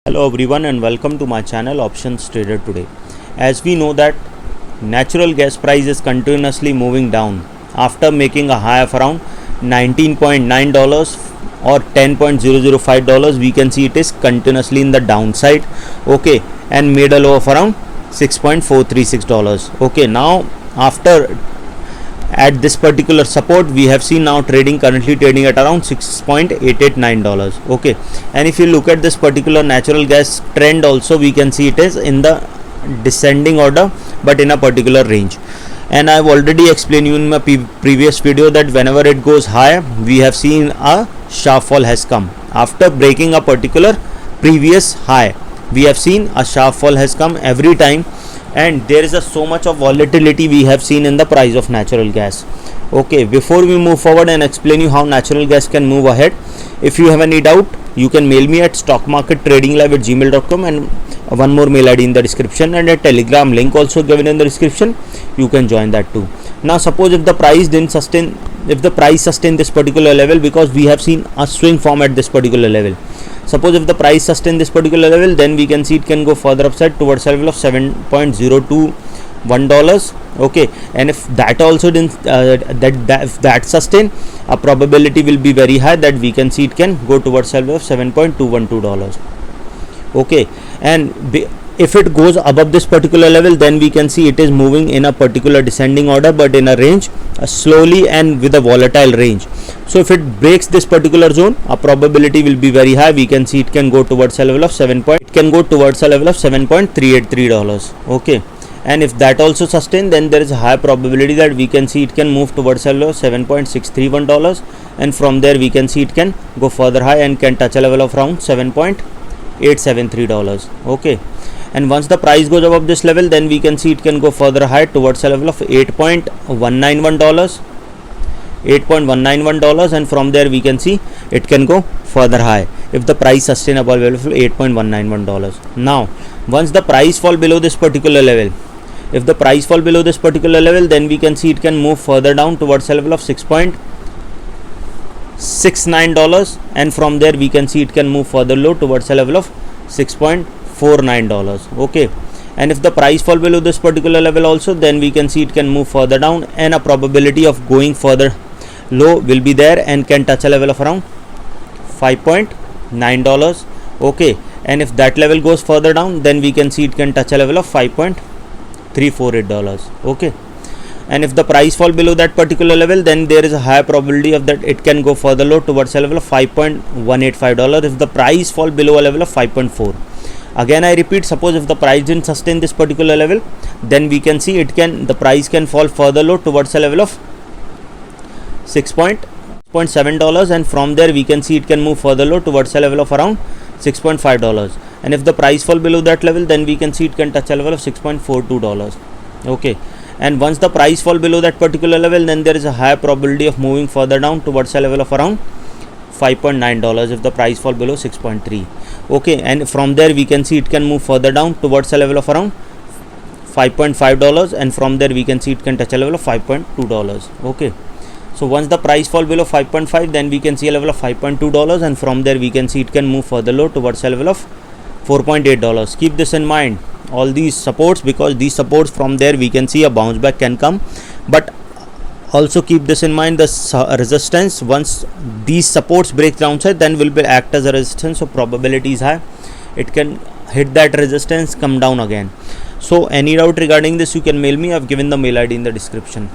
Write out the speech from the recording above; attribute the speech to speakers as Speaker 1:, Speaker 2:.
Speaker 1: Hello everyone and welcome to my channel Options Trader today. As we know that natural gas price is continuously moving down after making a high of around $19.9 or $10.005, we can see it is continuously in the downside, okay, and made a low of around $6.436. okay, now after at this particular support we have seen now currently trading at around $6.889, okay. And if you look at this particular natural gas trend also, we can see it is in the descending order but in a particular range. And I've already explained you in my previous video that whenever it goes higher, we have seen a sharp fall has come after breaking a particular previous high. We have seen a sharp fall has come every time, and there is so much of volatility we have seen in the price of natural gas. Okay, before we move forward and explain you how natural gas can move ahead, if you have any doubt, you can mail me at stockmarkettradinglive@gmail.com, and one more mail ID in the description, and a telegram link also given in the description. You can join that too. Now suppose if the price sustain this particular level, because we have seen a swing form at this particular level. Suppose if the price sustain this particular level, then we can see it can go further upside towards a level of $7.021, okay. And if that also didn't if that sustain, a probability will be very high that we can see it can go towards a level of $7.212, okay. And if it goes above this particular level, then we can see it is moving in a particular descending order but in a range, slowly and with a volatile range. So if it breaks this particular zone, a probability will be very high. We can see it can go towards a level of $7.383, okay. And if that also sustain, then there is a high probability that we can see it can move towards a level of $7.631, and from there we can see it can go further high and can touch a level of around $7.873, okay. And once the price goes above this level, then we can see it can go further high towards a level of $8.191, and from there we can see it can go further high if the price sustain above level of $8.191. Now once the price fall below this particular level, if the price fall below this particular level, then we can see it can move further down towards a level of $6.69, and from there we can see it can move further low towards a level of $6.49, okay. And if the price fall below this particular level also, then we can see it can move further down, and a probability of going further low will be there and can touch a level of around $5.9, okay. And if that level goes further down, then we can see it can touch a level of $5.348, okay. And if the price fall below that particular level, then there is a high probability of that it can go further low towards a level of $5.185 if the price fall below a level of 5.4. Again I repeat, suppose if the price didn't sustain this particular level, then we can see the price can fall further low towards a level of $6.7, and from there we can see it can move further low towards a level of around $6.5. And if the price fall below that level, then we can see it can touch a level of $6.42, okay. And once the price fall below that particular level, then there is a high probability of moving further down towards a level of around $5.9 if the price fall below 6.3, okay. And from there we can see it can move further down towards a level of around $5.5, and from there we can see it can touch a level of $5.2, okay. So once the price fall below 5.5, then we can see a level of $5.2, and from there we can see it can move further low towards a level of $4.8. Keep this in mind, all these supports, because these supports, from there we can see a bounce back can come, but also keep this in mind, the resistance, once these supports break downside, then will act as a resistance. So probability is high it can hit that resistance, come down again. So any doubt regarding this, you can mail me. I've given the mail ID in the description.